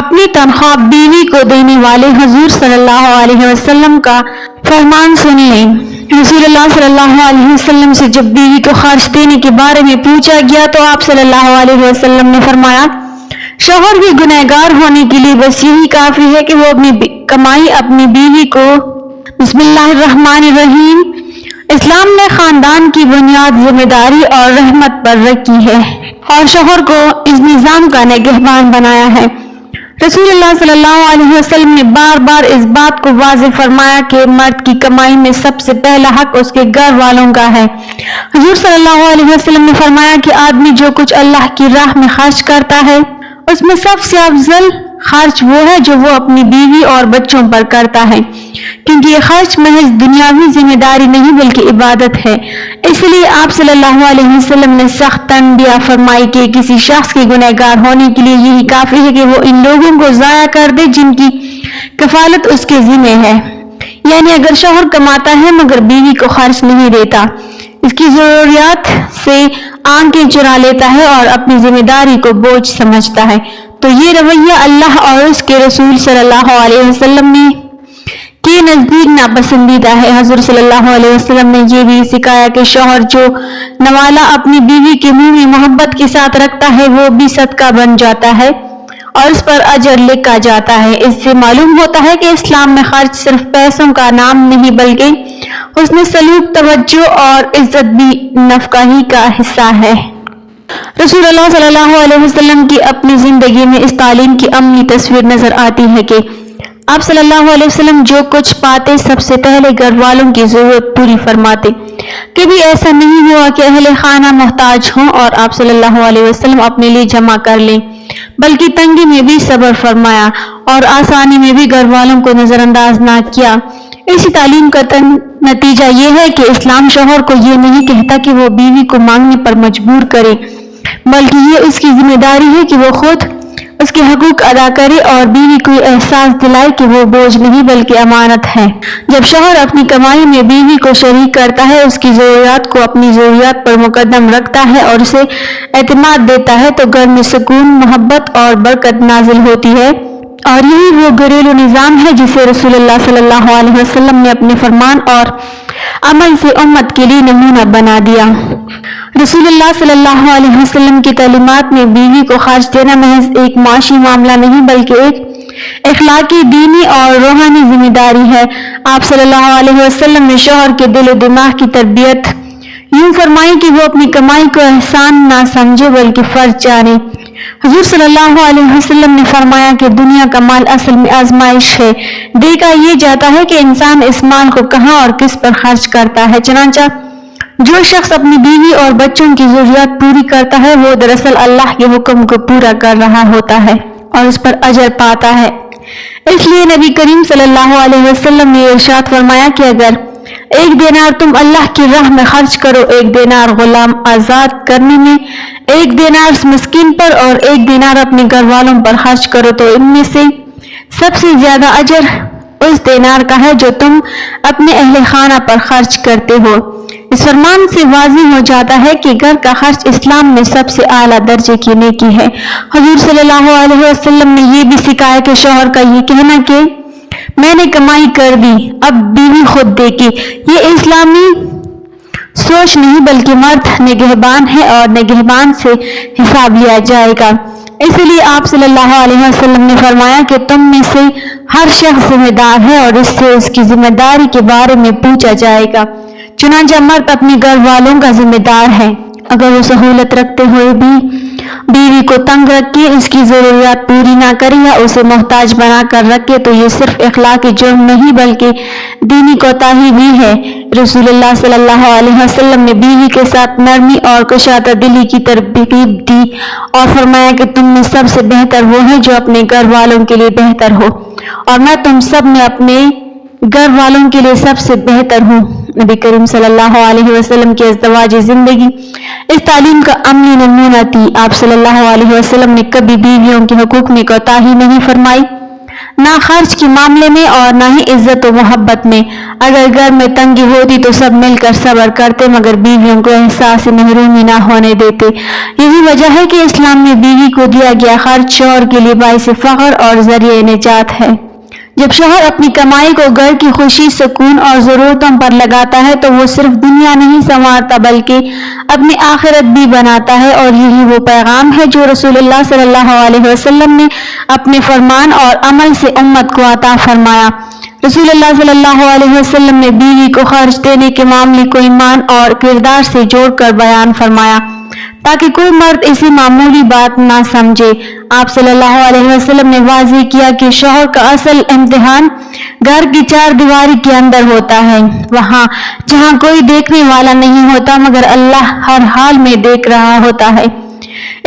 اپنی تنخواہ بیوی کو دینے والے حضور صلی اللہ علیہ وسلم کا فرمان سن لیں۔ رسول اللہ صلی اللہ علیہ وسلم سے جب بیوی کو خرچ دینے کے بارے میں پوچھا گیا تو آپ صلی اللہ علیہ وسلم نے فرمایا، شوہر بھی گنہگار ہونے کے لیے بس یہی کافی ہے کہ وہ اپنی کمائی اپنی بیوی کو بسم اللہ الرحمن الرحیم۔ اسلام نے خاندان کی بنیاد ذمہ داری اور رحمت پر رکھی ہے اور شوہر کو اس نظام کا نگہبان بنایا ہے۔ رسول اللہ صلی اللہ علیہ وسلم نے بار بار اس بات کو واضح فرمایا کہ مرد کی کمائی میں سب سے پہلا حق اس کے گھر والوں کا ہے۔ حضور صلی اللہ علیہ وسلم نے فرمایا کہ آدمی جو کچھ اللہ کی راہ میں خرچ کرتا ہے اس میں سب سے افضل خرچ وہ ہے جو وہ اپنی بیوی اور بچوں پر کرتا ہے، کیونکہ یہ خرچ محض دنیاوی ذمہ داری نہیں بلکہ عبادت ہے۔ اس لیے آپ صلی اللہ علیہ وسلم نے سخت تنبیہ فرمائی کہ کسی شخص کے گنہگار ہونے کے لیے یہی کافی ہے کہ وہ ان لوگوں کو ضائع کر دے جن کی کفالت اس کے ذمہ ہے، یعنی اگر شوہر کماتا ہے مگر بیوی کو خرچ نہیں دیتا، اس کی ضروریات سے آنکھیں چرا لیتا ہے اور اپنی ذمہ داری کو بوجھ سمجھتا ہے، تو یہ رویہ اللہ اور اس کے رسول صلی اللہ علیہ وسلم کے نزدیک ناپسندیدہ ہے۔ حضور صلی اللہ علیہ وسلم نے یہ بھی سکھایا کہ شوہر جو نوالا اپنی بیوی کے منہ میں محبت کے ساتھ رکھتا ہے وہ بھی صدقہ بن جاتا ہے اور اس پر اجر لکھا جاتا ہے۔ اس سے معلوم ہوتا ہے کہ اسلام میں خرچ صرف پیسوں کا نام نہیں بلکہ حسن سلوک، توجہ اور عزت بھی نفقہ ہی کا حصہ ہے۔ رسول اللہ صلی اللہ علیہ وسلم کی اپنی زندگی میں اس تعلیم کی عملی تصویر نظر آتی ہے کہ آپ صلی اللہ علیہ وسلم جو کچھ پاتے سب سے پہلے گھر والوں کی ضرورت پوری فرماتے۔ کبھی ایسا نہیں ہوا کہ اہل خانہ محتاج ہوں اور آپ صلی اللہ علیہ وسلم اپنے لیے جمع کر لیں، بلکہ تنگی میں بھی صبر فرمایا اور آسانی میں بھی گھر والوں کو نظر انداز نہ کیا۔ اسی تعلیم کا نتیجہ یہ ہے کہ اسلام شوہر کو یہ نہیں کہتا کہ وہ بیوی کو مانگنے پر مجبور کرے، بلکہ یہ اس کی ذمہ داری ہے کہ وہ خود اس کے حقوق ادا کرے اور بیوی کو یہ احساس دلائے کہ وہ بوجھ نہیں بلکہ امانت ہے۔ جب شوہر اپنی کمائی میں بیوی کو شریک کرتا ہے، اس کی ضروریات کو اپنی ضروریات پر مقدم رکھتا ہے اور اسے اعتماد دیتا ہے تو گھر میں سکون، محبت اور برکت نازل ہوتی ہے، اور یہی وہ گھریلو نظام ہے جسے رسول اللہ صلی اللہ علیہ وسلم نے اپنے فرمان اور عمل سے امت کے لیے نمونہ بنا دیا۔ رسول اللہ صلی اللہ علیہ وسلم کی تعلیمات میں بیوی کو خرچ دینا محض ایک معاشی معاملہ نہیں بلکہ ایک اخلاقی، دینی اور روحانی ذمہ داری ہے۔ آپ صلی اللہ علیہ وسلم نے شوہر کے دل و دماغ کی تربیت یوں فرمائی کہ وہ اپنی کمائی کو احسان نہ سمجھے بلکہ فرض جانے۔ حضور صلی اللہ علیہ وسلم نے فرمایا کہ دنیا کا مال اصل میں آزمائش ہے، دیکھا یہ جاتا ہے کہ انسان اس مال کو کہاں اور کس پر خرچ کرتا ہے، چنانچہ جو شخص اپنی بیوی اور بچوں کی ضروریات پوری کرتا ہے وہ دراصل اللہ کے حکم کو پورا کر رہا ہوتا ہے اور اس پر اجر پاتا ہے۔ اس لیے نبی کریم صلی اللہ علیہ وسلم نے ارشاد فرمایا کہ اگر 1 دینار تم اللہ کی راہ میں خرچ کرو، 1 دینار غلام آزاد کرنے میں، 1 دینار مسکین پر اور 1 دینار اپنے گھر والوں پر خرچ کرو تو ان میں سے سب سے زیادہ اجر اس دینار کا ہے جو تم اپنے اہل خانہ پر خرچ کرتے ہو۔ اس فرمان سے واضح ہو جاتا ہے کہ گھر کا خرچ اسلام میں سب سے اعلیٰ درجے کی نیکی ہے۔ حضور صلی اللہ علیہ وسلم نے یہ بھی سکھایا کہ شوہر کا یہ کہنا کہ میں نے کمائی کر دی اب بیوی خود دے گی، یہ اسلامی سوچ نہیں بلکہ مرد نگہبان ہے اور نگہبان سے حساب لیا جائے گا۔ اس لیے آپ صلی اللہ علیہ وسلم نے فرمایا کہ تم میں سے ہر شخص ذمہ دار ہے اور اس سے اس کی ذمہ داری کے بارے میں پوچھا جائے گا، چنانچہ مرد اپنے گھر والوں کا ذمہ دار ہے۔ اگر وہ سہولت رکھتے ہوئے بھی بیوی کو تنگ رکھ کے اس کی ضروریات پوری نہ کرے یا اسے محتاج بنا کر رکھے تو یہ صرف اخلاقی جرم نہیں بلکہ دینی کوتاہی بھی ہے۔ رسول اللہ صلی اللہ علیہ وسلم نے بیوی کے ساتھ نرمی اور کشادہ دلی کی ترغیب دی اور فرمایا کہ تم میں سب سے بہتر وہ ہے جو اپنے گھر والوں کے لیے بہتر ہو، اور میں تم سب میں اپنے گھر والوں کے لیے سب سے بہتر ہوں۔ نبی کریم صلی اللہ علیہ وسلم کی ازدواجی زندگی اس تعلیم کا عملی نمونہ تھی۔ آپ صلی اللہ علیہ وسلم نے کبھی بیویوں کے حقوق میں کوتاہی نہیں فرمائی، نہ خرچ کے معاملے میں اور نہ ہی عزت و محبت میں۔ اگر گھر میں تنگی ہوتی تو سب مل کر صبر کرتے، مگر بیویوں کو احساس محرومی نہ ہونے دیتے۔ یہی وجہ ہے کہ اسلام میں بیوی کو دیا گیا خرچ شوہر کے لیے باعث فخر اور ذریعہ نجات ہے۔ جب شوہر اپنی کمائی کو گھر کی خوشی، سکون اور ضرورتوں پر لگاتا ہے تو وہ صرف دنیا نہیں سنوارتا بلکہ اپنی آخرت بھی بناتا ہے، اور یہی وہ پیغام ہے جو رسول اللہ صلی اللہ علیہ وسلم نے اپنے فرمان اور عمل سے امت کو عطا فرمایا۔ رسول اللہ صلی اللہ علیہ وسلم نے بیوی کو خرچ دینے کے معاملے کو ایمان اور کردار سے جوڑ کر بیان فرمایا تاکہ کوئی مرد اسے معمولی بات نہ سمجھے۔ آپ صلی اللہ علیہ وسلم نے واضح کیا کہ شوہر کا اصل امتحان گھر کی چار دیواری کے اندر ہوتا ہے، وہاں جہاں کوئی دیکھنے والا نہیں ہوتا مگر اللہ ہر حال میں دیکھ رہا ہوتا ہے۔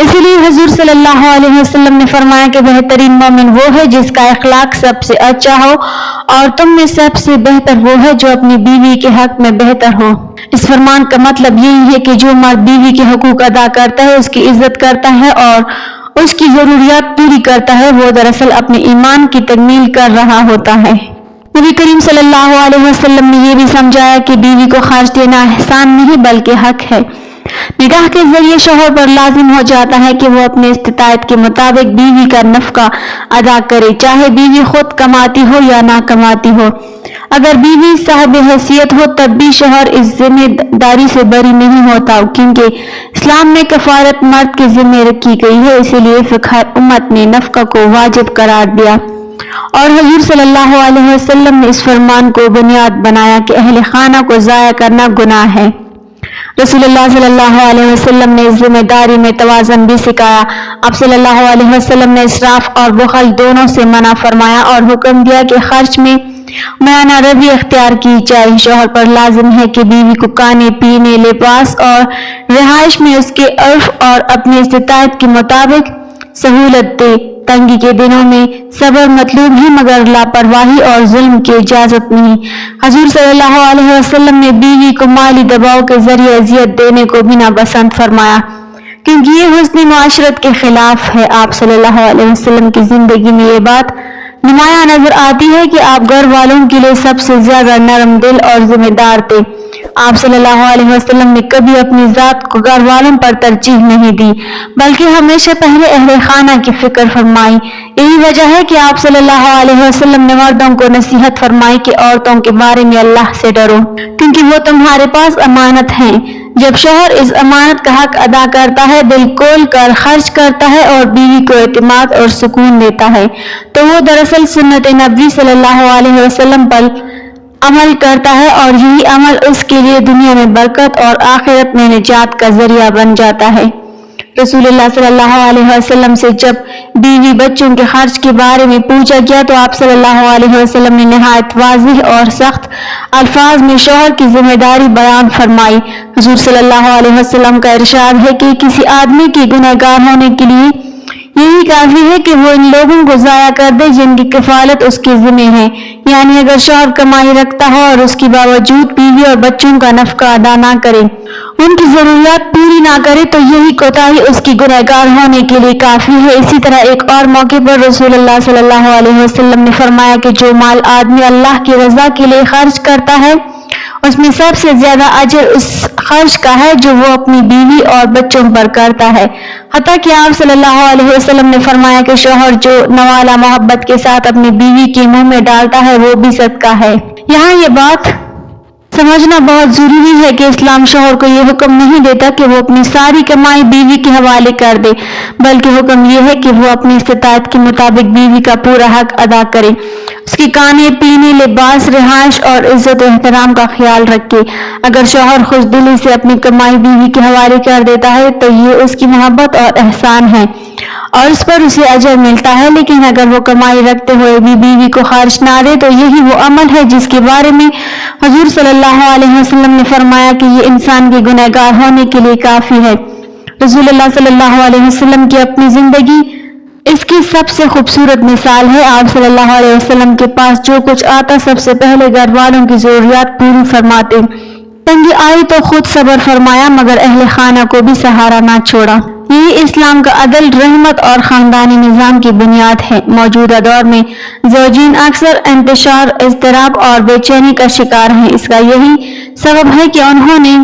اسی لیے حضور صلی اللہ علیہ وسلم نے فرمایا کہ بہترین مومن وہ ہے جس کا اخلاق سب سے اچھا ہو، اور تم میں سب سے بہتر وہ ہے جو اپنی بیوی کے حق میں بہتر ہو۔ اس فرمان کا مطلب یہی ہے کہ جو مرد بیوی کے حقوق ادا کرتا ہے، اس کی عزت کرتا ہے اور اس کی ضروریات پوری کرتا ہے، وہ دراصل اپنے ایمان کی تکمیل کر رہا ہوتا ہے۔ نبی کریم صلی اللہ علیہ وسلم نے یہ بھی سمجھایا کہ بیوی کو خرچ دینا احسان نہیں بلکہ حق ہے۔ نکاح کے ذریعے شوہر پر لازم ہو جاتا ہے کہ وہ اپنے استطاعت کے مطابق بیوی کا نفقہ ادا کرے، چاہے بیوی خود کماتی ہو یا نہ کماتی ہو۔ اگر بیوی صاحب حیثیت ہو تب بھی شوہر اس ذمہ داری سے بری نہیں ہوتا، کیونکہ اسلام میں کفارت مرد کے ذمہ رکھی گئی ہے، اسی لیے فقہ امت نے نفقہ کو واجب قرار دیا، اور حضور صلی اللہ علیہ وسلم نے اس فرمان کو بنیاد بنایا کہ اہل خانہ کو ضائع کرنا گناہ ہے۔ رسول اللہ صلی اللہ علیہ وسلم نے اس ذمہ داری میں توازن بھی سکھایا۔ آپ صلی اللہ علیہ وسلم نے اسراف اور بخل دونوں سے منع فرمایا اور حکم دیا کہ خرچ میں میانہ روی اختیار کی جائے۔ شوہر پر لازم ہے کہ بیوی کو کھانے، پینے، لباس اور رہائش میں اس کے عرف اور اپنی استطاعت کے مطابق سہولت دے۔ تنگی کے دنوں میں صبر مطلوب ہے مگر لاپرواہی اور ظلم کی اجازت نہیں۔ حضور صلی اللہ علیہ وسلم نے بیوی کو مالی دباؤ کے ذریعے اذیت دینے کو بھی ناپسند فرمایا، کیونکہ یہ حسن معاشرت کے خلاف ہے۔ آپ صلی اللہ علیہ وسلم کی زندگی میں یہ بات نمایاں نظر آتی ہے کہ آپ گھر والوں کے لیے سب سے زیادہ نرم دل اور ذمہ دار تھے۔ آپ صلی اللہ علیہ وسلم نے کبھی اپنی ذات کو گھر والوں پر ترجیح نہیں دی بلکہ ہمیشہ پہلے اہل خانہ کی فکر فرمائی۔ یہی وجہ ہے کہ آپ صلی اللہ علیہ وسلم نے مردوں کو نصیحت فرمائی کہ عورتوں کے بارے میں اللہ سے ڈرو، کیونکہ وہ تمہارے پاس امانت ہیں۔ جب شوہر اس امانت کا حق ادا کرتا ہے، دل کھول کر خرچ کرتا ہے اور بیوی کو اعتماد اور سکون دیتا ہے، تو وہ دراصل سنت نبی صلی اللہ علیہ وسلم پر عمل کرتا ہے، اور یہی عمل اس کے لیے دنیا میں برکت اور آخرت میں نجات کا ذریعہ بن جاتا ہے۔ رسول اللہ صلی اللہ علیہ وسلم سے جب بیوی بچوں کے خرچ کے بارے میں پوچھا گیا تو آپ صلی اللہ علیہ وسلم نے نہایت واضح اور سخت الفاظ میں شوہر کی ذمہ داری بیان فرمائی۔ حضور صلی اللہ علیہ وسلم کا ارشاد ہے کہ کسی آدمی کے گنہگار ہونے کے لیے یہی کافی ہے کہ وہ ان لوگوں کو ضائع کر دے جن کی کفالت اس کے ذمہ ہے، یعنی اگر شوہر کمائی رکھتا ہو اور اس کی باوجود بیوی اور بچوں کا نفقہ ادا نہ کرے، ان کی ضروریات پوری نہ کرے، تو یہی کوتاہی اس کی گنہگار ہونے کے لیے کافی ہے۔ اسی طرح ایک اور موقع پر رسول اللہ صلی اللہ علیہ وسلم نے فرمایا کہ جو مال آدمی اللہ کی رضا کے لیے خرچ کرتا ہے، اس میں سب سے زیادہ اجر اس خرچ کا ہے جو وہ اپنی بیوی اور بچوں پر کرتا ہے۔ حتیٰ کہ آپ صلی اللہ علیہ وسلم نے فرمایا کہ شوہر جو نوالا محبت کے ساتھ اپنی بیوی کے منہ میں ڈالتا ہے وہ بھی صدقہ ہے۔ یہاں یہ بات سمجھنا بہت ضروری ہے کہ اسلام شوہر کو یہ حکم نہیں دیتا کہ وہ اپنی ساری کمائی بیوی کے حوالے کر دے، بلکہ حکم یہ ہے کہ وہ اپنی استطاعت کے مطابق بیوی کا پورا حق ادا کرے، اس کے کھانے، پینے، لباس، رہائش اور عزت و احترام کا خیال رکھے۔ اگر شوہر خوش دلی سے اپنی کمائی بیوی کے حوالے کر دیتا ہے تو یہ اس کی محبت اور احسان ہے اور اس پر اسے اجر ملتا ہے، لیکن اگر وہ کمائی رکھتے ہوئے بھی بیوی کو خرچ نہ دے تو یہی وہ عمل ہے جس کے بارے میں حضور صلی اللہ علیہ وسلم نے فرمایا کہ یہ انسان کے گنہگار ہونے کے لیے کافی ہے۔ رسول اللہ صلی اللہ علیہ وسلم کی اپنی زندگی اس کی سب سے خوبصورت مثال ہے۔ آپ صلی اللہ علیہ وسلم کے پاس جو کچھ آتا سب سے پہلے گھر والوں کی ضروریات پوری فرماتے، تنگی آئی تو خود صبر فرمایا مگر اہل خانہ کو بھی سہارا نہ چھوڑا۔ یہی اسلام کا عدل، رحمت اور خاندانی نظام کی بنیاد ہے۔ موجودہ دور میں زوجین اکثر انتشار، اضطراب اور بے چینی کا شکار ہیں۔ اس کا یہی سبب ہے کہ انہوں نے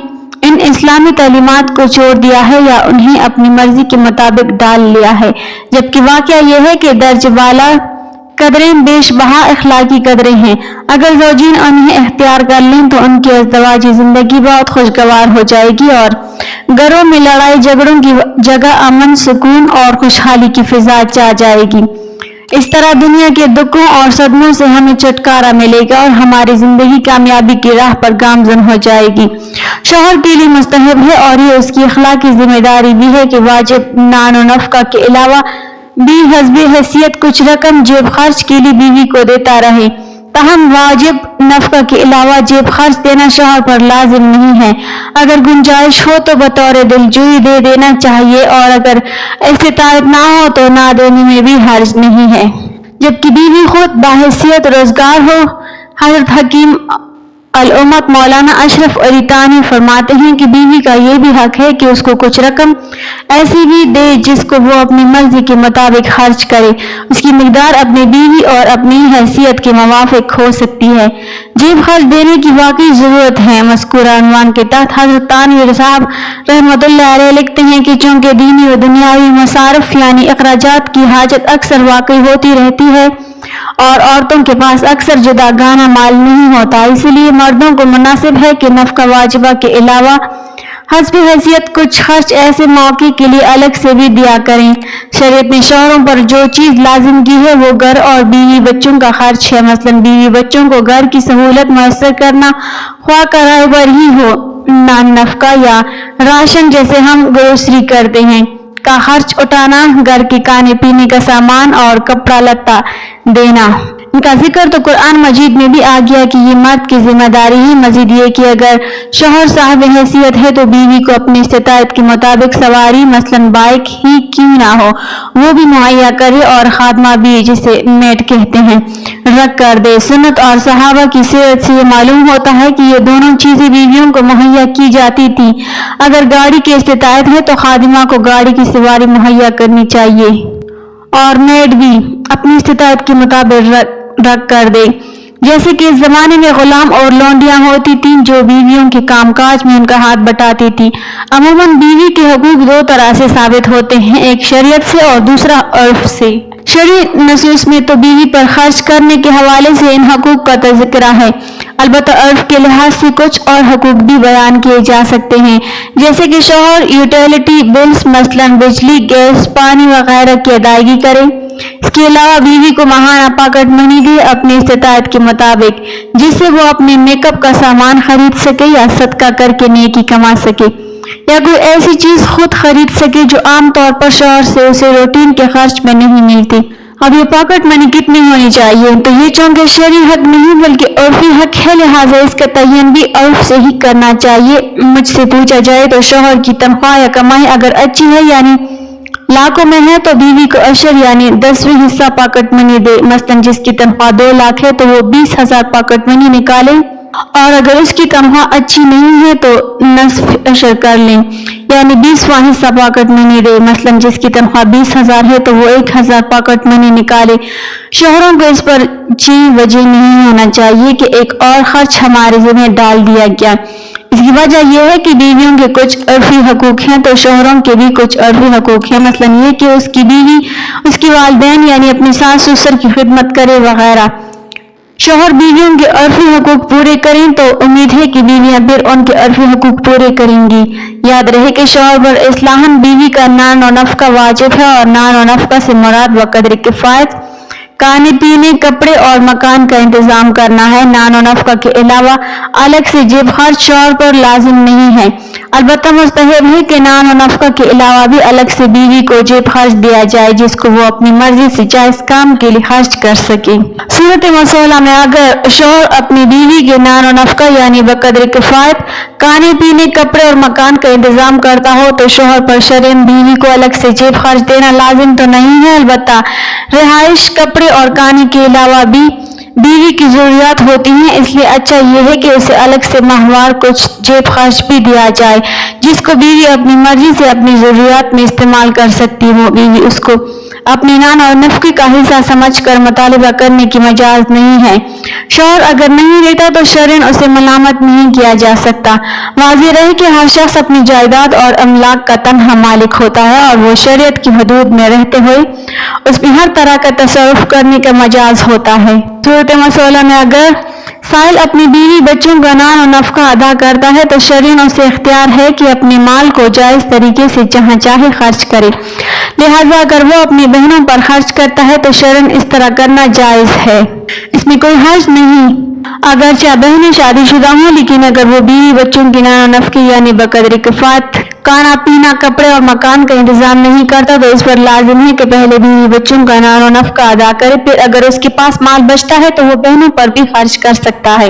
ان اسلامی تعلیمات کو چھوڑ دیا ہے یا انہیں اپنی مرضی کے مطابق ڈال لیا ہے، جبکہ واقعہ یہ ہے کہ درجہ بالا قدریں بیش بہا اخلاقی قدریں ہیں۔ اگر زوجین انہیں اختیار کر لیں تو ان کی ازدواجی زندگی بہت خوشگوار ہو جائے گی اور گھروں میں لڑائی جھگڑوں کی جگہ امن، سکون اور خوشحالی کی فضا چھا جائے گی۔ اس طرح دنیا کے دکھوں اور صدموں سے ہمیں چھٹکارا ملے گا اور ہماری زندگی کامیابی کی راہ پر گامزن ہو جائے گی۔ شوہر کے لیے مستحب ہے اور یہ اس کی اخلاقی ذمہ داری بھی ہے کہ واجب نان و نفقہ کے علاوہ بھی حسب حیثیت کچھ رقم جیب خرچ کے لیے بیوی کو دیتا رہے۔ تاہم واجب نفقہ کے علاوہ جیب خرچ دینا شوہر پر لازم نہیں ہے۔ اگر گنجائش ہو تو بطور دلجوئی دے دینا چاہیے اور اگر استطاعت نہ ہو تو نہ دینے میں بھی حرج نہیں ہے۔ جبکہ بیوی خود باحیثیت روزگار ہو۔ حضرت حکیم الامت مولانا اشرف علی تھانوی فرماتے ہیں کہ بیوی کا یہ بھی حق ہے کہ اس کو کچھ رقم ایسی بھی دے جس کو وہ اپنی مرضی کے مطابق خرچ کرے۔ اس کی مقدار اپنی بیوی اور اپنی حیثیت کے موافق ہو سکتی ہے۔ جیب خرچ دینے کی واقعی ضرورت ہے۔ مذکورہ عنوان کے تحت حضرت تھانوی صاحب رحمۃ اللہ علیہ لکھتے ہیں کہ چونکہ دینی و دنیاوی مصارف یعنی اخراجات کی حاجت اکثر واقع ہوتی رہتی ہے اور عورتوں کے پاس اکثر جداگانہ مال نہیں ہوتا، اس لیے مردوں کو مناسب ہے کہ نفقہ واجبہ کے علاوہ حسب حیثیت کچھ خرچ ایسے موقع کے لیے الگ سے بھی دیا کریں۔ شریعت نے شوہروں پر جو چیز لازم کی ہے وہ گھر اور بیوی بچوں کا خرچ ہے۔ مثلاً بیوی بچوں کو گھر کی سہولت میسر کرنا، خواہ کرائے پر ہی ہو، نان نفقہ یا راشن جیسے ہم گروسری کرتے ہیں کا خرچ اٹھانا، گھر کے کھانے پینے کا سامان اور کپڑا لتا دینا۔ ان کا ذکر تو قرآن مجید میں بھی آ گیا کہ یہ مرد کی ذمہ داری ہے۔ مزید یہ کہ اگر شوہر صاحب حیثیت ہے تو بیوی کو اپنی استطاعت کے مطابق سواری، مثلاً بائک ہی کیوں نہ ہو، وہ بھی مہیا کرے اور خادمہ بھی، جسے میڈ کہتے ہیں، رکھ کر دے۔ سنت اور صحابہ کی سیرت سے یہ معلوم ہوتا ہے کہ یہ دونوں چیزیں بیویوں کو مہیا کی جاتی تھی۔ اگر گاڑی کی استطاعت ہے تو خادمہ کو گاڑی کی سواری مہیا کرنی چاہیے اور میڈ بھی اپنی استطاعت کے مطابق رکھ کر دے۔ جیسے کہ اس زمانے میں غلام اور لونڈیاں ہوتی تھیں جو بیویوں کے کام کاج میں ان کا ہاتھ بٹاتی تھی۔ عموماً بیوی کے حقوق دو طرح سے ثابت ہوتے ہیں، ایک شریعت سے اور دوسرا عرف سے۔ شرعی نصوص میں تو بیوی پر خرچ کرنے کے حوالے سے ان حقوق کا تذکرہ ہے، البتہ عرف کے لحاظ سے کچھ اور حقوق بھی بیان کیے جا سکتے ہیں، جیسے کہ شوہر یوٹیلیٹی بلز مثلاً بجلی، گیس، پانی وغیرہ کی ادائیگی کرے۔ اس کے علاوہ بیوی کو ماہانہ پاکٹ منی دے اپنی استطاعت کے مطابق، جس سے وہ اپنے میک اپ کا سامان خرید سکے یا صدقہ کر کے نیکی کما سکے، یا کوئی ایسی چیز خود خرید سکے جو عام طور پر شوہر سے اسے روٹین کے خرچ میں نہیں ملتی۔ اب یہ پاکٹ منی کتنی ہونی چاہیے؟ تو یہ چونکہ شرعی حق نہیں بلکہ عرفی حق ہے، لہٰذا اس کا تعین بھی عرف سے ہی کرنا چاہیے۔ مجھ سے پوچھا جائے تو شوہر کی تنخواہ یا کمائی اگر اچھی ہے یعنی لاکھوں میں ہے تو بیوی کو عشر یعنی 10واں حصہ پاکٹ منی دے۔ مثلاً جس کی تنخواہ 2 لاکھ ہے تو وہ 20,000 پاکٹ منی نکالے، اور اگر اس کی تنخواہ اچھی نہیں ہے تو نصف عشر کر لیں یعنی 20واں حصہ پاکٹ منی دے۔ مثلاً جس کی تنخواہ 20,000 ہے تو وہ 1,000 پاکٹ منی نکالے۔ شوہروں کو اس پر وجہ نہیں ہونا چاہیے کہ ایک اور خرچ ہمارے ذمہ ڈال دیا گیا۔ اس کی وجہ یہ ہے کہ بیویوں کے کچھ عرفی حقوق ہیں تو شوہروں کے بھی کچھ عرفی حقوق ہیں، مثلاً یہ کہ اس کی بیوی اس کے والدین یعنی اپنے ساس سسر کی خدمت کرے وغیرہ۔ شوہر بیویوں کے عرفی حقوق پورے کریں تو امید ہے کہ بیویاں پھر ان کے عرفی حقوق پورے کریں گی۔ یاد رہے کہ شوہر پر اصلاحاً بیوی کا نان و نفقہ واجب ہے، اور نان و نفقہ سے مراد بقدر کفایت کھانے پینے، کپڑے اور مکان کا انتظام کرنا ہے۔ نان و نفقہ کے علاوہ الگ سے جیب خرچ شوہر پر لازم نہیں ہے، البتہ مستحب ہے کہ نان و نفقہ کے علاوہ بھی الگ سے بیوی کو جیب خرچ دیا جائے جس کو وہ اپنی مرضی سے جائز کام کے لیے خرچ کر سکے۔ صورت مسئلہ میں اگر شوہر اپنی بیوی کے نان و نفقہ یعنی بقدر کفایت کھانے پینے، کپڑے اور مکان کا انتظام کرتا ہو تو شوہر پر شرعاً بیوی کو الگ سے جیب خرچ دینا لازم تو نہیں ہے، البتہ رہائش، کپڑے اور کھانے کے علاوہ بھی بیوی کی ضروریات ہوتی ہیں، اس لیے اچھا یہ ہے کہ اسے الگ سے ماہوار کچھ جیب خرچ بھی دیا جائے جس کو بیوی اپنی مرضی سے اپنی ضروریات میں استعمال کر سکتی ہو۔ بیوی اس کو اپنے نان اور نفقے کا حصہ سمجھ کر مطالبہ کرنے کی مجاز نہیں ہے۔ شوہر اگر نہیں دیتا تو شرعاً اسے ملامت نہیں کیا جا سکتا۔ واضح رہے کہ ہر شخص اپنی جائیداد اور املاک کا تنہا مالک ہوتا ہے اور وہ شریعت کی حدود میں رہتے ہوئے اس میں ہر طرح کا تصرف کرنے کا مجاز ہوتا ہے۔ صورت مسئلہ میں اگر سائل اپنی بیوی بچوں کا نان و نفقہ ادا کرتا ہے تو شرعاً اسے اختیار ہے کہ اپنے مال کو جائز طریقے سے جہاں چاہے خرچ کرے، لہذا اگر وہ اپنی بہنوں پر خرچ کرتا ہے تو شرعاً اس طرح کرنا جائز ہے، اس میں کوئی حرج نہیں۔ اگرچہ بہنیں شادی شدہ ہوں لیکن اگر وہ بیوی بچوں کے نان و نفقے یعنی بقدر کفایت کھانا پینا کپڑے اور مکان کا انتظام نہیں کرتا تو اس پر لازم ہے کہ پہلے بیوی بچوں کا نان و نفقہ ادا کرے، پھر اگر اس کے پاس مال بچتا ہے تو وہ بہنوں پر بھی خرچ کر سکتا ہے۔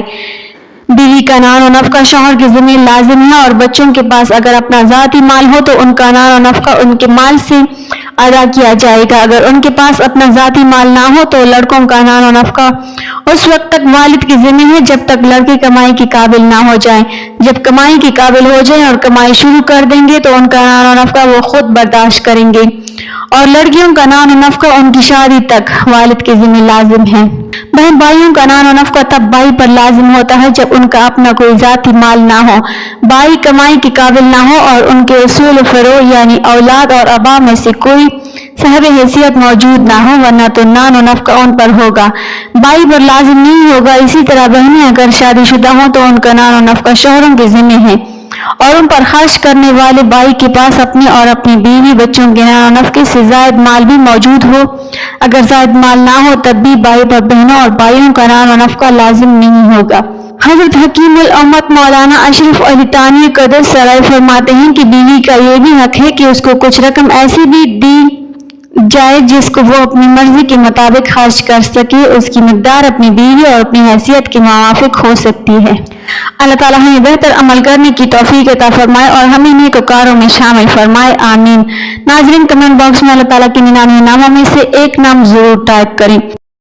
بیوی کا نان و نفقہ شوہر کے ذمہ لازم ہے اور بچوں کے پاس اگر اپنا ذاتی مال ہو تو ان کا نان و نفقہ ان کے مال سے ادا کیا جائے گا۔ اگر ان کے پاس اپنا ذاتی مال نہ ہو تو لڑکوں کا نان و نفقہ اس وقت تک والد کے ذمہ ہے جب تک لڑکے کمائی کے قابل نہ ہو جائیں۔ جب کمائی کے قابل ہو جائیں اور کمائی شروع کر دیں گے تو ان کا نان و نفقہ وہ خود برداشت کریں گے، اور لڑکیوں کا نان و نفقہ ان کی شادی تک والد کے ذمہ لازم ہے۔ بہن بھائیوں کا نان و نفقہ تب بھائی پر لازم ہوتا ہے جب ان کا اپنا کوئی ذاتی مال نہ ہو، بھائی کمائی کے قابل نہ ہو اور ان کے اصول و فروع یعنی اولاد اور آباء میں سے کوئی صاحب حیثیت موجود نہ ہو، ورنہ تو نان و نفقہ ان پر ہوگا، بھائی پر لازم نہیں ہوگا۔ اسی طرح بہنیں اگر شادی شدہ ہوں تو ان کا نان و نفقہ شوہروں کے ذمہ ہے اور ان پر خرچ کرنے والے بھائی کے پاس اپنے اور اپنی بیوی بچوں کے نان و نفقے سے زائد مال بھی موجود ہو۔ اگر زائد مال نہ ہو تب بھی بھائی پر بہنوں اور بھائیوں کا نان و نفقہ لازم نہیں ہوگا۔ حضرت حکیم الامت مولانا اشرف علی تھانوی قدس سرائے فرماتے ہیں کہ بیوی کا یہ بھی حق ہے کہ اس کو کچھ رقم ایسی بھی دی جائے جس کو وہ اپنی مرضی کے مطابق خرچ کر سکے، اس کی مقدار اپنی بیوی اور اپنی حیثیت کے موافق ہو سکتی ہے۔ اللہ تعالیٰ ہمیں بہتر عمل کرنے کی توفیق عطا فرمائے اور ہمیں نیکوکاروں میں شامل فرمائے، آمین۔ ناظرین، کمنٹ باکس میں اللہ تعالیٰ کے 99 ناموں میں سے ایک نام ضرور ٹائپ کریں۔